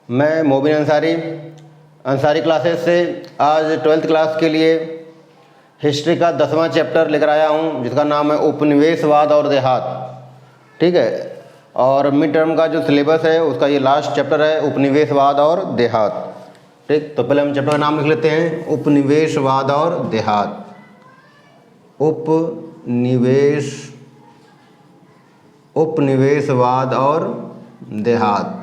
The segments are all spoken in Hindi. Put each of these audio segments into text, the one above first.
मैं मोबिन अंसारी क्लासेस से आज 12th क्लास के लिए हिस्ट्री का 10वां चैप्टर लेकर आया हूँ, जिसका नाम है उपनिवेशवाद और देहात। ठीक है, और मिड टर्म का जो सिलेबस है उसका ये लास्ट चैप्टर है, उपनिवेशवाद और देहात। ठीक, तो पहले हम चैप्टर का नाम लिख लेते हैं, उपनिवेशवाद और देहात। उपनिवेशवाद और देहात।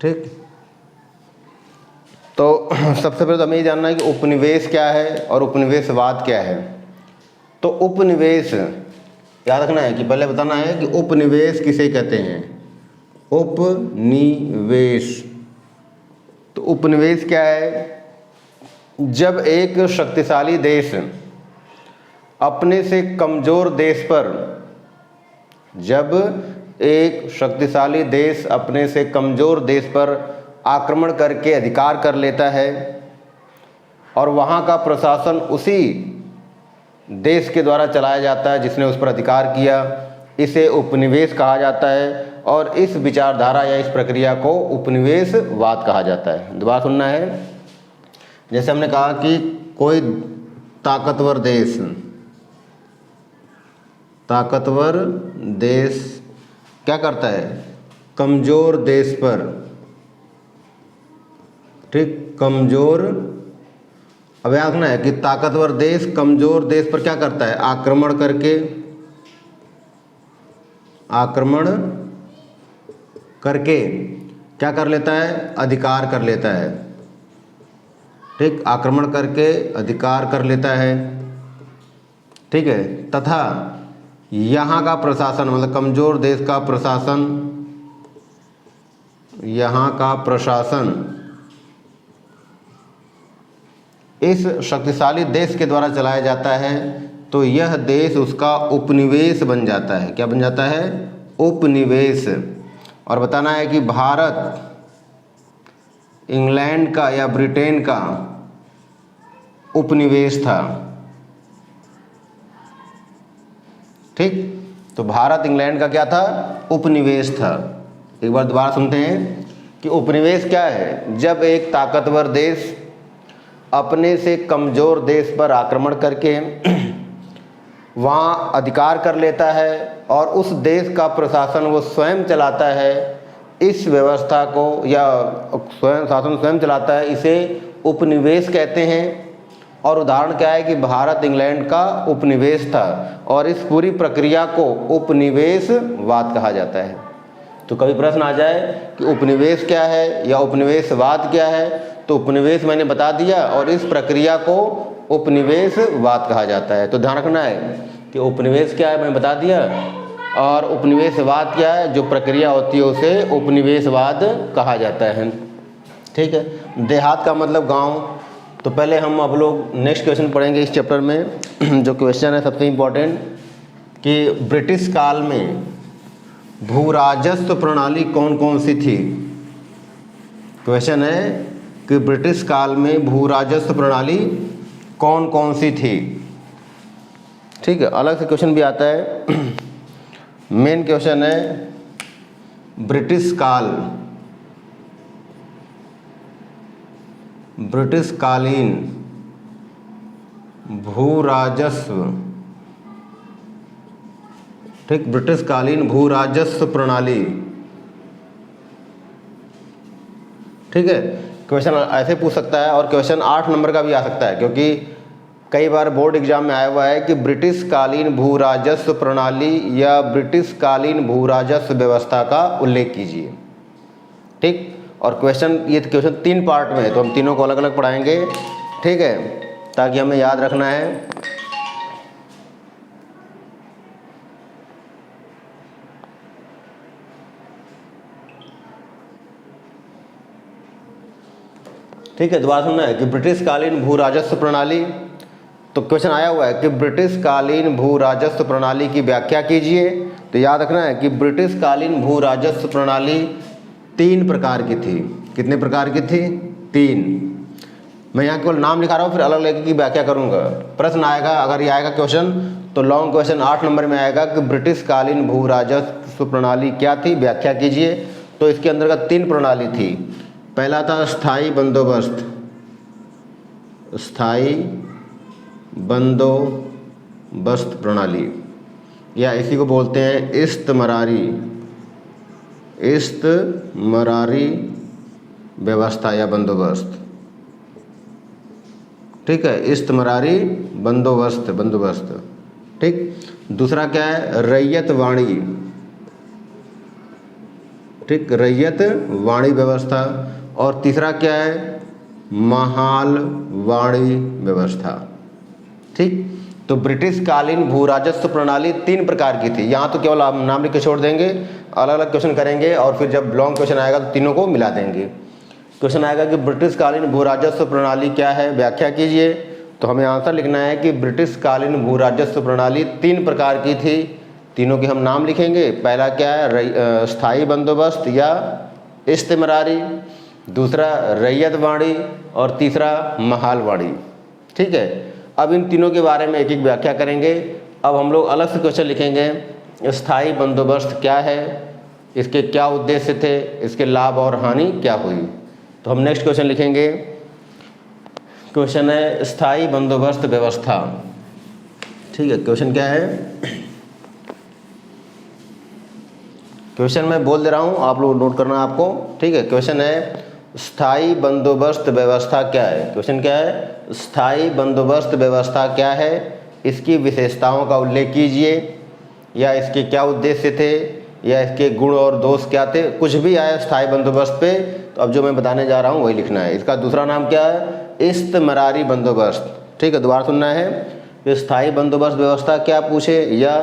ठीक, तो सबसे पहले तो हमें ये जानना है कि उपनिवेश क्या है और उपनिवेशवाद क्या है। तो उपनिवेश याद रखना है कि पहले बताना है कि उपनिवेश किसे कहते हैं। उपनिवेश, तो उपनिवेश क्या है? जब एक शक्तिशाली देश अपने से कमज़ोर देश पर, जब एक शक्तिशाली देश अपने से कमज़ोर देश पर आक्रमण करके अधिकार कर लेता है और वहाँ का प्रशासन उसी देश के द्वारा चलाया जाता है जिसने उस पर अधिकार किया, इसे उपनिवेश कहा जाता है। और इस विचारधारा या इस प्रक्रिया को उपनिवेशवाद कहा जाता है। दोबारा सुनना है, जैसे हमने कहा कि कोई ताकतवर देश क्या करता है? कमज़ोर देश पर, ठीक, कमज़ोर, अब याद रखना है कि ताकतवर देश कमज़ोर देश पर क्या करता है? आक्रमण करके क्या कर लेता है? अधिकार कर लेता है। ठीक, आक्रमण करके अधिकार कर लेता है। ठीक है, तथा यहाँ का प्रशासन, मतलब कमज़ोर देश का प्रशासन, यहाँ का प्रशासन इस शक्तिशाली देश के द्वारा चलाया जाता है, तो यह देश उसका उपनिवेश बन जाता है। क्या बन जाता है? उपनिवेश। और बताना है कि भारत इंग्लैंड का या ब्रिटेन का उपनिवेश था। ठीक, तो भारत इंग्लैंड का क्या था? उपनिवेश था। एक बार दोबारा सुनते हैं कि उपनिवेश क्या है? जब एक ताकतवर देश अपने से कमज़ोर देश पर आक्रमण करके वहाँ अधिकार कर लेता है और उस देश का प्रशासन वो स्वयं चलाता है, इस व्यवस्था को, या शासन स्वयं चलाता है, इसे उपनिवेश कहते हैं। और उदाहरण क्या है कि भारत इंग्लैंड का उपनिवेश था और इस पूरी प्रक्रिया को उपनिवेशवाद कहा जाता है। तो कभी प्रश्न आ जाए कि उपनिवेश क्या है या उपनिवेशवाद क्या है, तो उपनिवेश मैंने बता दिया और इस प्रक्रिया को उपनिवेशवाद कहा जाता है। तो ध्यान रखना है कि उपनिवेश क्या है मैंने बता दिया, और उपनिवेशवाद क्या है, जो प्रक्रिया होती है उसे उपनिवेशवाद कहा जाता है। ठीक है, देहात का मतलब गांव। तो पहले हम अब लोग नेक्स्ट क्वेश्चन पढ़ेंगे इस चैप्टर में। जो क्वेश्चन है सबसे इम्पोर्टेंट, कि ब्रिटिश काल में भू राजस्व प्रणाली कौन कौन सी थी। क्वेश्चन है कि ब्रिटिश काल में भू राजस्व प्रणाली कौन कौन सी थी। ठीक है, अलग से क्वेश्चन भी आता है। मेन क्वेश्चन है ब्रिटिशकालीन भू राजस्व। ठीक, ब्रिटिशकालीन भू राजस्व प्रणाली। ठीक है, क्वेश्चन ऐसे पूछ सकता है और क्वेश्चन 8 नंबर का भी आ सकता है, क्योंकि कई बार बोर्ड एग्जाम में आया हुआ है कि ब्रिटिशकालीन भू राजस्व प्रणाली या ब्रिटिशकालीन भू राजस्व व्यवस्था का उल्लेख कीजिए। ठीक, और ये क्वेश्चन 3 पार्ट में है, तो हम तीनों को अलग अलग पढ़ाएंगे। ठीक है, ताकि हमें याद रखना है। ठीक है, दोबारा सुनना है कि ब्रिटिशकालीन भू राजस्व प्रणाली। तो क्वेश्चन आया हुआ है कि ब्रिटिशकालीन भू राजस्व प्रणाली की व्याख्या कीजिए। तो याद रखना है कि ब्रिटिशकालीन भू राजस्व प्रणाली 3 प्रकार की थी। कितने प्रकार की थी? 3। मैं यहाँ केवल नाम लिखा रहा हूँ, फिर अलग अलग की व्याख्या करूँगा। प्रश्न आएगा, अगर ये आएगा क्वेश्चन तो लॉन्ग क्वेश्चन 8 नंबर में आएगा कि ब्रिटिश कालीन भू राजस्व प्रणाली क्या थी, व्याख्या कीजिए। तो इसके अंतर्गत 3 प्रणाली थी। पहला था स्थायी बंदोबस्त, स्थायी बंदोबस्त प्रणाली, या इसी को बोलते हैं इस्तमरारी व्यवस्था या बंदोबस्त। ठीक है, इस्तमरारी बंदोबस्त। ठीक, दूसरा क्या है, रैयत वाणी। ठीक, रैयत वाणी व्यवस्था। और तीसरा क्या है, महाल वाणी व्यवस्था। ठीक, तो ब्रिटिश कालीन भू राजस्व प्रणाली 3 प्रकार की थी। यहाँ तो केवल आप नाम लिख के छोड़ देंगे, अलग अलग क्वेश्चन करेंगे और फिर जब लॉन्ग क्वेश्चन आएगा तो तीनों को मिला देंगे। क्वेश्चन आएगा कि ब्रिटिश कालीन भू राजस्व प्रणाली क्या है, व्याख्या कीजिए। तो हमें आंसर लिखना है कि ब्रिटिश कालीन भू राजस्व प्रणाली 3 प्रकार की थी। तीनों के हम नाम लिखेंगे। पहला क्या है, स्थायी बंदोबस्त या इस्तिमरारी, दूसरा रैयत वाणी और तीसरा महाल वाणी। ठीक है, अब इन तीनों के बारे में एक एक व्याख्या करेंगे। अब हम लोग अलग से क्वेश्चन लिखेंगे। स्थायी बंदोबस्त क्या है, इसके क्या उद्देश्य थे, इसके लाभ और हानि क्या हुई। तो हम नेक्स्ट क्वेश्चन लिखेंगे। क्वेश्चन है स्थायी बंदोबस्त व्यवस्था। ठीक है, क्वेश्चन क्या है, क्वेश्चन मैं बोल दे रहा हूँ, आप लोग नोट करना आपको। ठीक है, क्वेश्चन है स्थायी बंदोबस्त व्यवस्था क्या है। क्वेश्चन क्या है, स्थायी बंदोबस्त व्यवस्था क्या है, इसकी विशेषताओं का उल्लेख कीजिए, या इसके क्या उद्देश्य थे, या इसके गुण और दोष क्या थे। कुछ भी आया स्थायी बंदोबस्त पे, तो अब जो मैं बताने जा रहा हूँ वही लिखना है। इसका दूसरा नाम क्या है, इस्तमरारी बंदोबस्त। ठीक है, दोबारा सुनना है। स्थायी बंदोबस्त व्यवस्था क्या पूछे या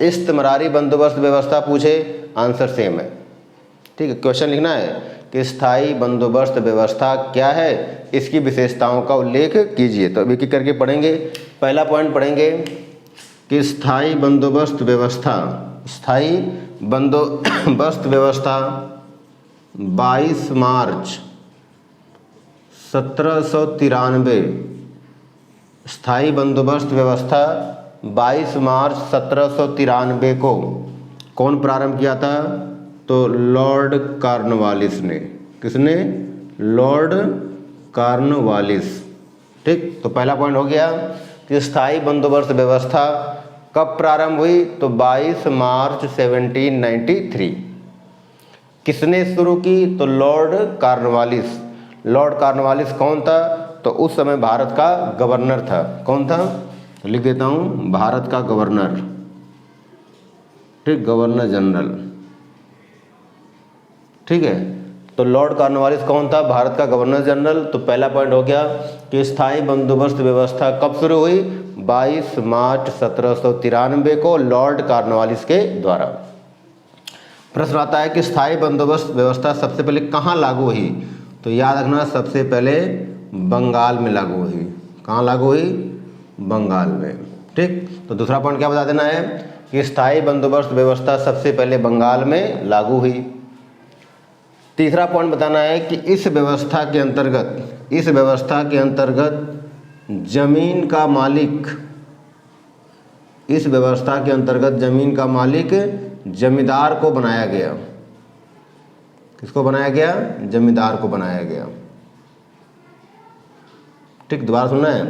इस्तमरारी बंदोबस्त व्यवस्था पूछे, आंसर सेम है। ठीक है, क्वेश्चन लिखना है कि स्थायी बंदोबस्त व्यवस्था क्या है, इसकी विशेषताओं का उल्लेख कीजिए। तो अब एक एक करके पढ़ेंगे। पहला पॉइंट पढ़ेंगे कि स्थायी बंदोबस्त व्यवस्था, स्थायी बंदोबस्त व्यवस्था 22 मार्च 1793, स्थायी बंदोबस्त व्यवस्था 22 मार्च 1793 को कौन प्रारंभ किया था, तो लॉर्ड कॉर्नवालिस ने। किसने, लॉर्ड कॉर्नवालिस। ठीक, तो पहला पॉइंट हो गया कि स्थायी बंदोबस्त व्यवस्था कब प्रारंभ हुई, तो 22 मार्च 1793। किसने शुरू की, तो लॉर्ड कॉर्नवालिस। लॉर्ड कॉर्नवालिस कौन था, तो उस समय भारत का गवर्नर था। कौन था, तो लिख देता हूँ, भारत का गवर्नर। ठीक, गवर्नर जनरल। ठीक है, तो लॉर्ड कॉर्नवालिस कौन था, भारत का गवर्नर जनरल। तो पहला पॉइंट हो गया कि स्थायी बंदोबस्त व्यवस्था कब शुरू हुई, 22 मार्च 1793 को लॉर्ड कॉर्नवालिस के द्वारा। प्रश्न आता है कि स्थायी बंदोबस्त व्यवस्था सबसे पहले कहाँ लागू हुई, तो याद रखना सबसे पहले बंगाल में लागू हुई। कहाँ लागू हुई, बंगाल में। ठीक, तो दूसरा पॉइंट क्या बता देना है कि स्थायी बंदोबस्त व्यवस्था सबसे पहले बंगाल में लागू हुई। तीसरा पॉइंट बताना है कि इस व्यवस्था के अंतर्गत जमीन का मालिक, इस व्यवस्था के अंतर्गत जमीन का मालिक जमींदार को बनाया गया। किसको बनाया गया, जमींदार को बनाया गया। ठीक, दोबारा सुनना है।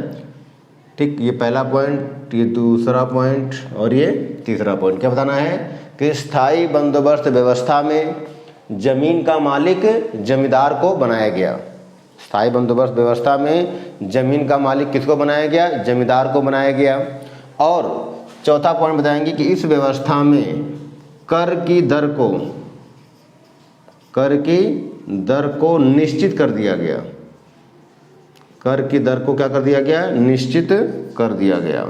ठीक, ये पहला पॉइंट, ये दूसरा पॉइंट और ये तीसरा पॉइंट। क्या बताना है कि स्थायी बंदोबस्त व्यवस्था में जमीन का मालिक जमींदार को बनाया गया। स्थायी बंदोबस्त व्यवस्था में जमीन का मालिक किसको बनाया गया, जमींदार को बनाया गया। और चौथा पॉइंट बताएंगे कि इस व्यवस्था में कर की दर को निश्चित कर दिया गया। कर की दर को क्या कर दिया गया, निश्चित कर दिया गया।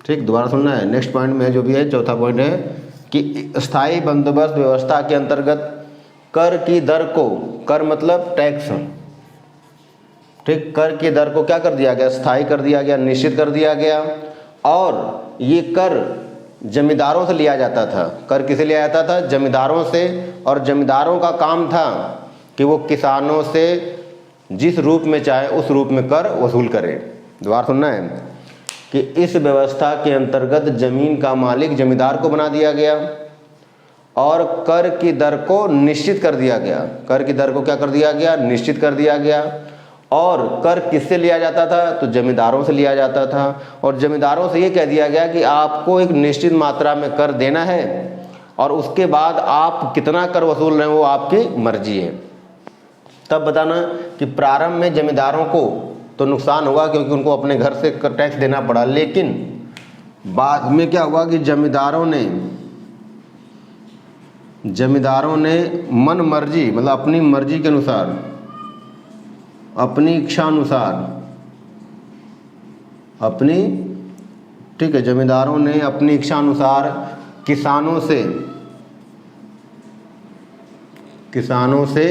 ठीक, दोबारा सुनना है। नेक्स्ट पॉइंट में जो भी है, चौथा पॉइंट है कि स्थायी बंदोबस्त व्यवस्था के अंतर्गत कर की दर को, कर मतलब टैक्स, ठीक, कर की दर को क्या कर दिया गया, स्थायी कर दिया गया, निश्चित कर दिया गया। और ये कर जमींदारों से लिया जाता था। कर किसे लिया जाता था, जमींदारों से। और जमींदारों का काम था कि वो किसानों से जिस रूप में चाहे उस रूप में कर वसूल करे। दोबारा सुनना है कि इस व्यवस्था के अंतर्गत जमीन का मालिक जमींदार को बना दिया गया और कर की दर को निश्चित कर दिया गया। कर की दर को क्या कर दिया गया? निश्चित कर दिया गया। और कर किससे लिया जाता था? तो जमींदारों से लिया जाता था। और जमींदारों से ये कह दिया गया कि आपको एक निश्चित मात्रा में कर देना है और उसके बाद आप कितना कर वसूल रहे हैं वो आपकी मर्जी है। तब बताना कि प्रारंभ में जमींदारों को तो नुकसान हुआ क्योंकि उनको अपने घर से टैक्स देना पड़ा, लेकिन बाद में क्या हुआ कि जमींदारों ने मन मर्जी, मतलब अपनी मर्जी के अनुसार, अपनी इच्छा अनुसार, जमींदारों ने अपनी इच्छा अनुसार किसानों से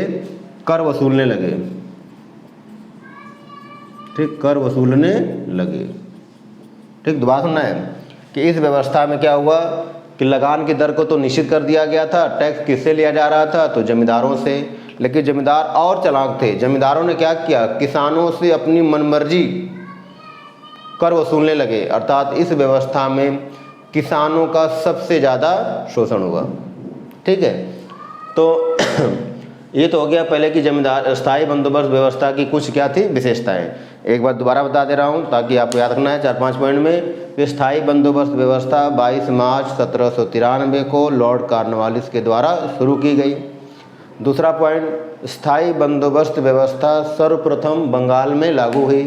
कर वसूलने लगे। ठीक, कर वसूलने लगे। ठीक, दोबारा सुनना है कि इस व्यवस्था में क्या हुआ कि लगान की दर को तो निश्चित कर दिया गया था। टैक्स किससे लिया जा रहा था? तो जमींदारों से। लेकिन जमींदार और चालाक थे। जमींदारों ने क्या किया? किसानों से अपनी मनमर्जी कर वसूलने लगे। अर्थात इस व्यवस्था में किसानों का सबसे ज़्यादा शोषण हुआ। ठीक है, तो ये तो हो गया पहले की जमींदार स्थायी बंदोबस्त व्यवस्था की कुछ क्या थी? विशेषताएं। एक बार दोबारा बता दे रहा हूँ ताकि आपको याद रखना है 4-5 पॉइंट में कि स्थायी बंदोबस्त व्यवस्था 22 मार्च 1793 को लॉर्ड कॉर्नवालिस के द्वारा शुरू की गई। दूसरा पॉइंट, स्थायी बंदोबस्त व्यवस्था सर्वप्रथम बंगाल में लागू हुई।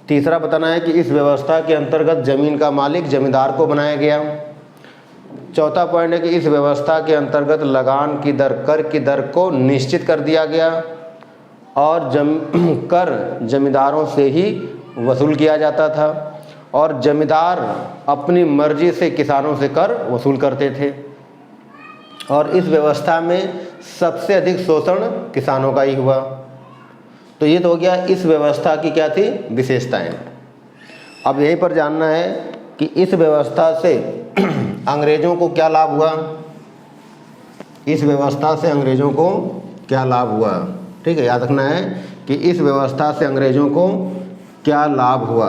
तीसरा बताना है कि इस व्यवस्था के अंतर्गत जमीन का मालिक जमींदार को बनाया गया। चौथा पॉइंट है कि इस व्यवस्था के अंतर्गत लगान की दर, कर की दर को निश्चित कर दिया गया और कर जमींदारों से ही वसूल किया जाता था और जमींदार अपनी मर्जी से किसानों से कर वसूल करते थे। और इस व्यवस्था में सबसे अधिक शोषण किसानों का ही हुआ। तो ये तो हो गया इस व्यवस्था की क्या थी? विशेषताएं। अब यहीं पर जानना है कि इस व्यवस्था से अंग्रेजों को क्या लाभ हुआ। इस व्यवस्था से अंग्रेजों को क्या लाभ हुआ? ठीक है, याद रखना है कि इस व्यवस्था से अंग्रेजों को क्या लाभ हुआ।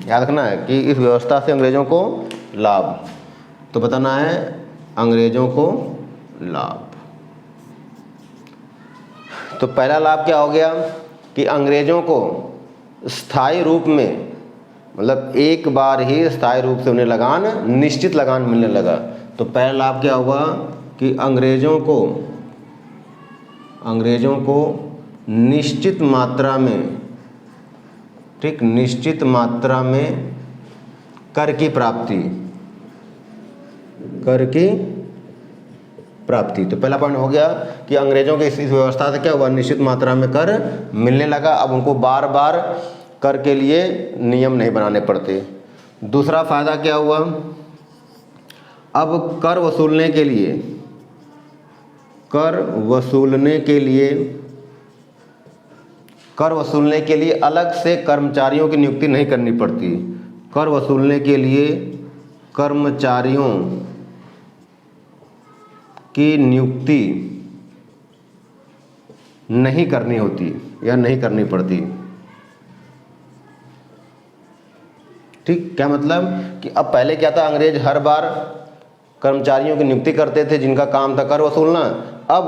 याद रखना है कि इस व्यवस्था से अंग्रेजों को लाभ, तो बताना है अंग्रेजों को लाभ। तो पहला लाभ क्या हो गया कि अंग्रेजों को स्थायी रूप में, मतलब एक बार ही स्थायी रूप से उन्हें लगान, निश्चित लगान मिलने लगा। तो पहला लाभ क्या हुआ कि अंग्रेजों को निश्चित मात्रा में, ठीक, निश्चित मात्रा में कर की प्राप्ति। तो पहला पॉइंट हो गया कि अंग्रेजों के इस व्यवस्था से क्या हुआ? निश्चित मात्रा में कर मिलने लगा। अब उनको बार बार कर के लिए नियम नहीं बनाने पड़ते। दूसरा फायदा क्या हुआ? अब कर वसूलने के लिए अलग से कर्मचारियों की नियुक्ति नहीं करनी पड़ती। कर वसूलने के लिए कर्मचारियों की नियुक्ति नहीं करनी होती या नहीं करनी पड़ती। ठीक, क्या मतलब कि अब पहले क्या था? अंग्रेज हर बार कर्मचारियों की नियुक्ति करते थे जिनका काम था कर वसूलना। अब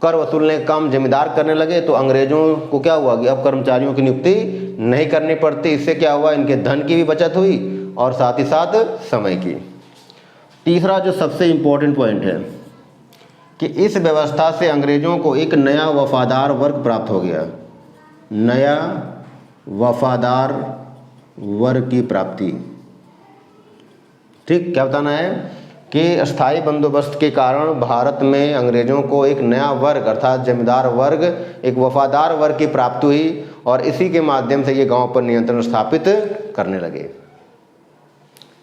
कर वसूलने का काम जमींदार करने लगे तो अंग्रेजों को क्या हुआ कि अब कर्मचारियों की नियुक्ति नहीं करनी पड़ती। इससे क्या हुआ? इनके धन की भी बचत हुई और साथ ही साथ समय की। तीसरा जो सबसे इम्पोर्टेंट पॉइंट है कि इस व्यवस्था से अंग्रेजों को एक नया वफादार वर्ग प्राप्त हो गया। नया वफादार वर्ग की प्राप्ति। ठीक, क्या बताना है कि स्थायी बंदोबस्त के कारण भारत में अंग्रेजों को एक नया वर्ग अर्थात जमींदार वर्ग, एक वफादार वर्ग की प्राप्ति हुई और इसी के माध्यम से ये गांव पर नियंत्रण स्थापित करने लगे।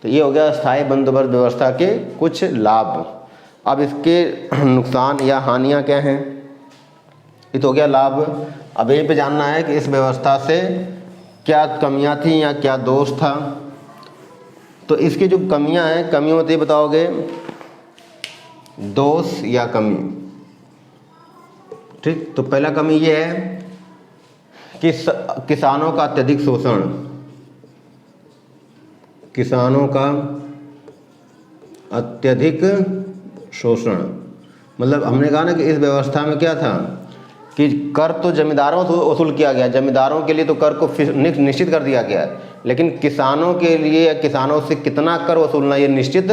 तो ये हो गया स्थायी बंदोबस्त व्यवस्था के कुछ लाभ। अब इसके नुकसान या हानियां क्या हैं? ये तो हो गया लाभ। अब यहीं पे जानना है कि इस व्यवस्था से क्या कमियां थी या क्या दोष था। तो इसकी जो कमियां हैं, कमियों तो ये बताओगे, दोष या कमी। ठीक, तो पहला कमी ये है किसानों का अत्यधिक शोषण, किसानों का अत्यधिक शोषण, मतलब हमने कहा ना कि इस व्यवस्था में क्या था कि कर तो जमींदारों से वसूल किया गया, जमींदारों के लिए तो कर को निश्चित कर दिया गया, लेकिन किसानों के लिए या किसानों से कितना कर वसूलना ये निश्चित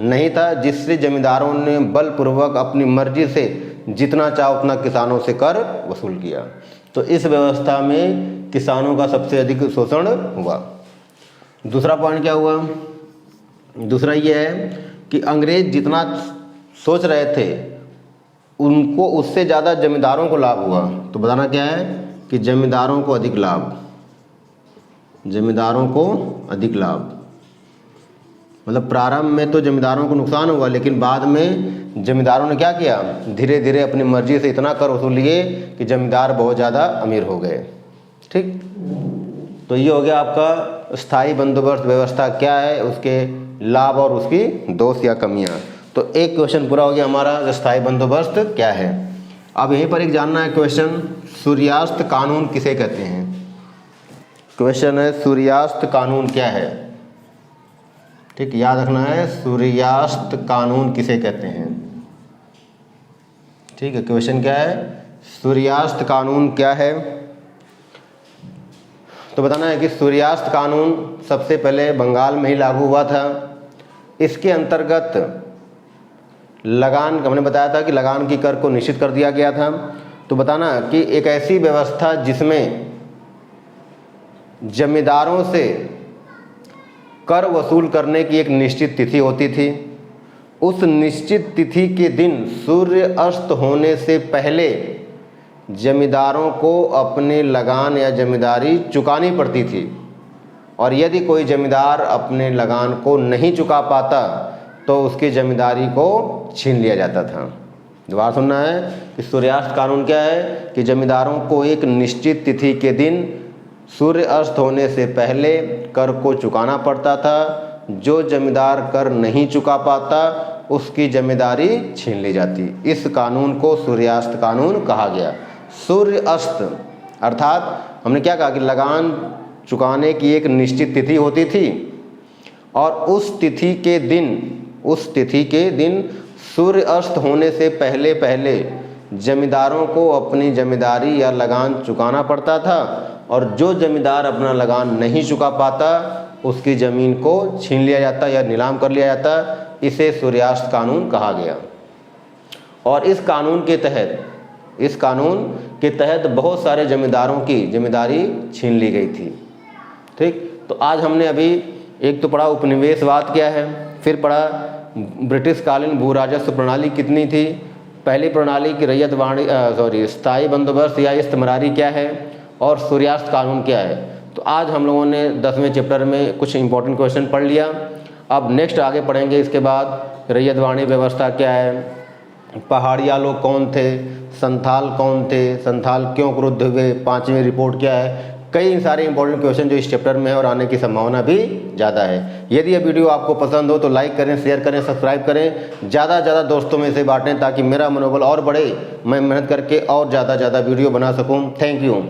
नहीं था, जिससे जमींदारों ने बलपूर्वक अपनी मर्जी से जितना चाहो उतना किसानों से कर वसूल किया। तो इस व्यवस्था में किसानों का सबसे अधिक शोषण हुआ। दूसरा पॉइंट क्या हुआ? दूसरा ये है कि अंग्रेज जितना सोच रहे थे उनको उससे ज़्यादा जमींदारों को लाभ हुआ। तो बताना क्या है कि जमींदारों को अधिक लाभ, जमींदारों को अधिक लाभ, मतलब प्रारंभ में तो जमींदारों को नुकसान हुआ, लेकिन बाद में जमींदारों ने क्या किया, धीरे धीरे अपनी मर्जी से इतना कर वसूल लिए कि जमींदार बहुत ज़्यादा अमीर हो गए। ठीक, तो ये हो गया आपका स्थायी बंदोबस्त व्यवस्था क्या है, उसके लाभ और उसकी दोष या कमियाँ। तो एक क्वेश्चन पूरा हो गया हमारा, स्थायी बंदोबस्त क्या है। अब यहीं पर एक जानना है क्वेश्चन, सूर्यास्त कानून किसे कहते हैं? क्वेश्चन है सूर्यास्त कानून क्या है। ठीक, याद रखना है सूर्यास्त कानून किसे कहते हैं। ठीक है, क्वेश्चन क्या है, सूर्यास्त कानून क्या है। तो बताना है कि सूर्यास्त कानून सबसे पहले बंगाल में ही लागू हुआ था। इसके अंतर्गत लगान, हमने बताया था कि लगान की कर को निश्चित कर दिया गया था। तो बताना कि एक ऐसी व्यवस्था जिसमें जमींदारों से कर वसूल करने की एक निश्चित तिथि होती थी, उस निश्चित तिथि के दिन सूर्य अस्त होने से पहले जमींदारों को अपने लगान या जमींदारी चुकानी पड़ती थी, और यदि कोई जमींदार अपने लगान को नहीं चुका पाता तो उसकी जमींदारी को छीन लिया जाता था। दोबारा सुनना है कि सूर्यास्त कानून क्या है कि जमींदारों को एक निश्चित तिथि के दिन सूर्य अस्त होने से पहले कर को चुकाना पड़ता था। जो जमींदार कर नहीं चुका पाता उसकी जमींदारी छीन ली जाती। इस कानून को सूर्यास्त कानून कहा गया। सूर्य अस्त अर्थात हमने क्या कहा कि लगान चुकाने की एक निश्चित तिथि होती थी, और उस तिथि के दिन सूर्य अस्त होने से पहले जमींदारों को अपनी जमींदारी या लगान चुकाना पड़ता था, और जो जमींदार अपना लगान नहीं चुका पाता उसकी ज़मीन को छीन लिया जाता या नीलाम कर लिया जाता। इसे सूर्यास्त कानून कहा गया। और इस कानून के तहत बहुत सारे जमींदारों की जमींदारी छीन ली गई थी। ठीक, तो आज हमने अभी एक तो पढ़ा उपनिवेशवाद क्या है, फिर पढ़ा ब्रिटिश कालीन भू राजस्व प्रणाली कितनी थी, पहली प्रणाली की रैयत वाणी स्थायी बंदोबस्त या इस्तेमरारी क्या है, और सूर्यास्त कानून क्या है। तो आज हम लोगों ने 10वें चैप्टर में कुछ इंपॉर्टेंट क्वेश्चन पढ़ लिया। अब नेक्स्ट आगे पढ़ेंगे इसके बाद रैयत वाणी व्यवस्था क्या है, पहाड़िया लोग कौन थे, संथाल कौन थे, संथाल क्यों क्रुद्ध हुए, 5वीं रिपोर्ट क्या है। कई सारे इंपॉर्टेंट क्वेश्चन जो इस चैप्टर में है और आने की संभावना भी ज़्यादा है। यदि यह वीडियो आपको पसंद हो तो लाइक करें, शेयर करें, सब्सक्राइब करें, ज़्यादा से ज़्यादा दोस्तों में इसे बांटें ताकि मेरा मनोबल और बढ़े, मैं मेहनत करके और ज़्यादा वीडियो बना सकूं। Thank you.